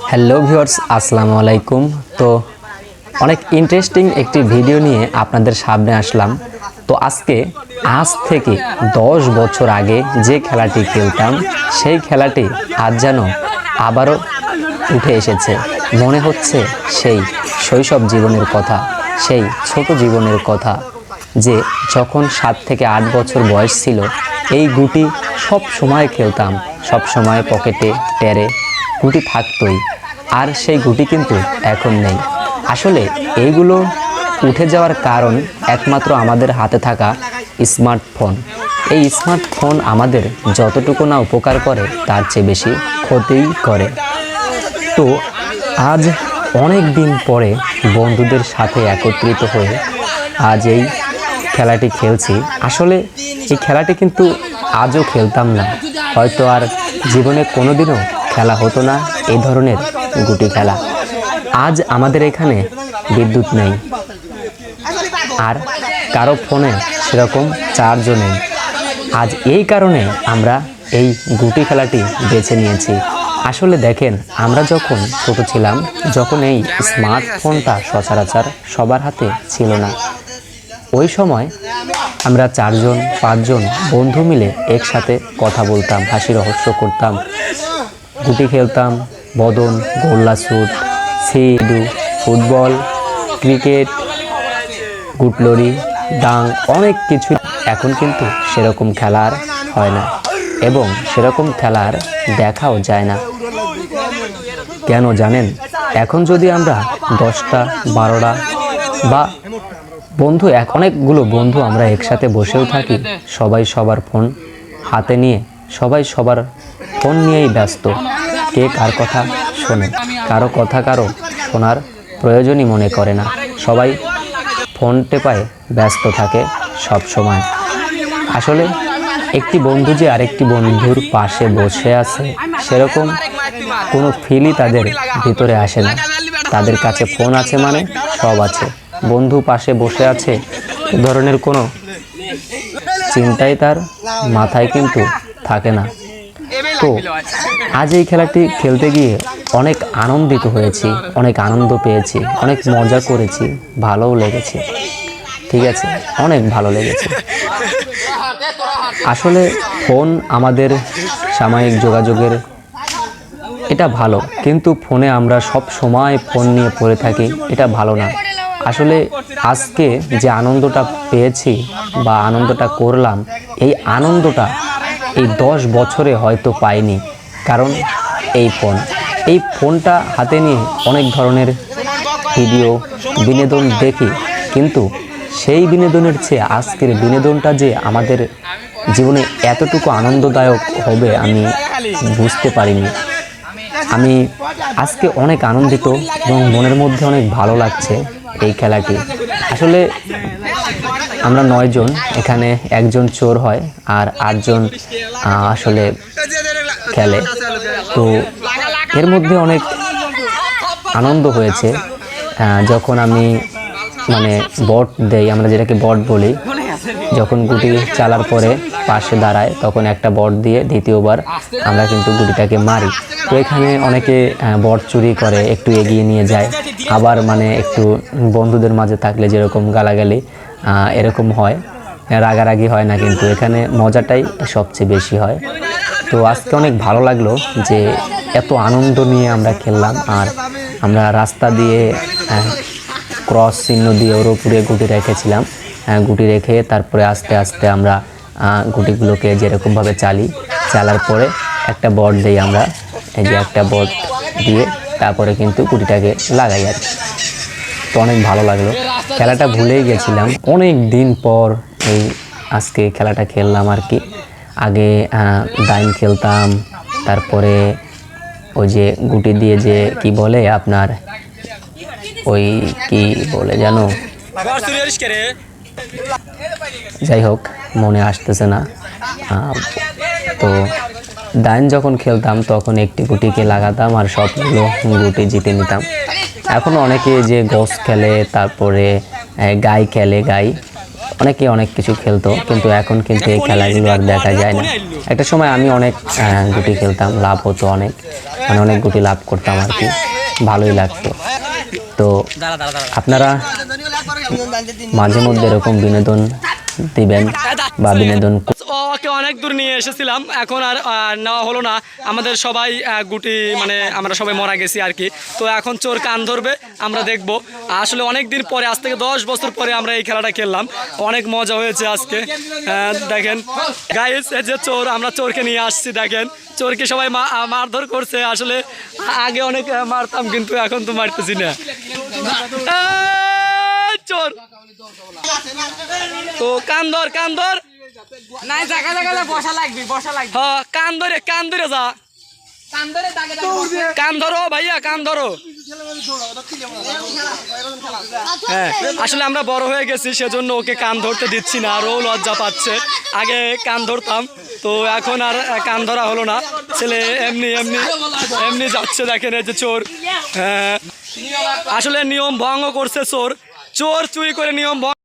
Hello viewers, আসসালামু আলাইকুম। তো অনেক ইন্টারেস্টিং একটি ভিডিও নিয়ে আপনাদের সামনে আসলাম। তো আজ থেকে 10 বছর আগে যে খেলাটি খেলতাম সেই খেলাটি আজ যেন আবারও উঠে এসেছে। মনে হচ্ছে সেই শৈশব জীবনের কথা, সেই ছোট জীবনের কথা, যে যখন 7 থেকে 8 বছর বয়স ছিল এই গুটি সব সময় খেলতাম, সব সময় পকেটে টেরে গুটি থাকতই। আর সেই গুটি কিন্তু এখন নেই। আসলে এইগুলো উঠে যাওয়ার কারণ একমাত্র আমাদের হাতে থাকা স্মার্টফোন। এই স্মার্টফোন আমাদের যতটুকু না উপকার করে তার চেয়ে বেশি ক্ষতিই করে। তো আজ অনেক দিন পরে বন্ধুদের সাথে একত্রিত হয়ে আজ এই খেলাটি খেলছি। আসলে এই খেলাটি কিন্তু আজও খেলতাম না, হয়তো আর জীবনে কোনোদিনও খেলা হতো না এই ধরনের গুটি খেলা। আজ আমাদের এখানে বিদ্যুৎ নেই, আর কারো ফোনে সেরকম চার্জও নেই। আজ এই কারণে আমরা এই গুটি খেলাটি বেছে নিয়েছি। আসলে দেখেন, আমরা যখন ছোট ছিলাম, যখন এই স্মার্টফোনটা সচরাচর সবার হাতে ছিল না, ওই সময় আমরা 4 জন 5 জন বন্ধু মিলে একসাথে কথা বলতাম, হাসি রহস্য করতাম, গুটি খেলতাম, বদন, গোল্লা শুট, সিডু, ফুটবল, ক্রিকেট, গুটলরি, ডাং, অনেক কিছু। এখন কিন্তু সেরকম খেলার হয় না এবং সেরকম খেলার দেখাও যায় না। কেন জানেন? এখন যদি আমরা 10টা 12টা বা বন্ধু অনেকগুলো বন্ধু আমরা একসাথে বসেও থাকি, সবাই সবার ফোন হাতে নিয়ে, সবাই সবার ফোন নিয়েই ব্যস্ত। কে কার কথা শোনে? কারো কথা কারো শোনার প্রয়োজনই মনে করে না। সবাই ফোন টেপায় ব্যস্ত থাকে সব সময়। আসলে একটি বন্ধু যে আরেকটি বন্ধুর পাশে বসে আছে সেরকম কোনো ফিলই তাদের ভিতরে আসে না। তাদের কাছে ফোন আছে মানে সব আছে, বন্ধু পাশে বসে আছে এ ধরনের কোনো চিন্তাই তার মাথায় কিন্তু থাকে না। তো আজ এই খেলাটি খেলতে গিয়ে অনেক আনন্দিত হয়েছি, অনেক আনন্দ পেয়েছি, অনেক মজা করেছি, ভালোও লেগেছে। ঠিক আছে, অনেক ভালো লেগেছে। আসলে ফোন আমাদের সাময়িক যোগাযোগের এটা ভালো, কিন্তু ফোনে আমরা সব সময় ফোন নিয়ে পড়ে থাকি, এটা ভালো না। আসলে আজকে যে আনন্দটা পেয়েছি বা আনন্দটা করলাম, এই আনন্দটা এই 10 বছরে হয়তো পাইনি। কারণ এই ফোনটা হাতে নিয়ে অনেক ধরনের ভিডিও বিনোদন দেখি, কিন্তু সেই বিনোদনের চেয়ে আজকের বিনোদনটা যে আমাদের জীবনে এতটুকু আনন্দদায়ক হবে আমি বুঝতে পারিনি। আমি আজকে অনেক আনন্দিত এবং মনের মধ্যে অনেক ভালো লাগছে এই খেলাটি। আসলে আমরা 9 জন, এখানে একজন চোর হয় আর 8 জন আসলে খেলে। তো এর মধ্যে অনেক আনন্দ হয়েছে যখন আমি বট দেই, আমরা যেটাকে বট বলি, যখন গুটি চালার পরে পাশে দাঁড়ায় তখন একটা বট দিয়ে দ্বিতীয়বার আমরা কিন্তু গুটিটাকে মারি। তো এখানে অনেকে বট চুরি করে, একটু এগিয়ে নিয়ে যায়, আবার একটু বন্ধুদের মাঝে থাকলে যেরকম গালাগালি এরকম হয়, রাগারাগি হয় না, কিন্তু এখানে মজাটাই সবচেয়ে বেশি হয়। তো আজকে অনেক ভালো লাগলো যে এত আনন্দ নিয়ে আমরা খেললাম। আর আমরা রাস্তা দিয়ে ক্রস চিহ্ন দিয়ে ওর উপরে গুটি রেখেছিলাম, গুটি রেখে তারপরে আস্তে আস্তে আমরা গুটিগুলোকে যেরকমভাবে চালার পরে একটা বট দিই আমরা, এই যে একটা বট দিয়ে তারপরে কিন্তু গুটিটাকে লাগাই আর কি। তো অনেক ভালো লাগলো, খেলাটা ভুলেই গেছিলাম। অনেক দিন পর এই আজকে খেলাটা খেললাম আর কি। আগে ডাইন খেলতাম, তারপরে ওই যে গুটি দিয়ে যে কি বলে আপনার, ওই কি বলে জানো, যাই হোক মনে আসতেছে না। তো ডাইন যখন খেলতাম তখন একটি গুটিকে লাগাতাম আর সবগুলো গুটি জিতে নিতাম। এখন অনেকে যে গস খেলে, তারপরে গাই খেলে, গাই অনেকে অনেক কিছু খেলতো, কিন্তু এখন কিন্তু এই খেলাগুলো আর দেখা যায় না। একটা সময় আমি অনেক গুটি খেলতাম, লাভ হতো অনেক, মানে অনেক গুটি লাভ করতাম আর কি, ভালোই লাগতো। তো আপনারা মাঝে মধ্যে এরকম বিনোদন দিবেন বা বিনোদন ওকে অনেক দূর নিয়ে এসেছিলাম, এখন আর নেওয়া হলো না। আমাদের সবাই গুটি মানে আমরা সবাই মারা গেছি আর কি। তো এখন চোর কান ধরবে, আমরা দেখব। আসলে অনেক দিন পরে, আজ থেকে 10 বছর পরে আমরা এই খেলাটা খেললাম, অনেক মজা হয়েছে আজকে। দেখেন গাইস, এই যে চোর, আমরা চোরকে নিয়ে আসছি। দেখেন চোরকে সবাই মারধর করছে। আসলে আগে অনেক মারতাম, কিন্তু এখন তো মারতেছি না। চোর তো কান ধর, কান ধর, নাই জায়গা জায়গা বসা লাগবে, বসা লাগবে। হ্যাঁ কান ধরে যা, কান ধরে দাগে দাগে কান ধরো ভাইয়া, কান ধরো। হ্যাঁ আসলে আমরা বড় হয়ে গেছি, সেজন্য ওকে কান ধরতে দিচ্ছি না, আর ও লজ্জা পাচ্ছে। আগে কান ধরতাম, তো এখন আর কান ধরা হলো না। ছেলে এমনি এমনি এমনি যাচ্ছে। দেখেন এই যে চোর, আসলে নিয়ম ভঙ্গ করছে চোর, চোর চুরি করে নিয়ম ভঙ্গ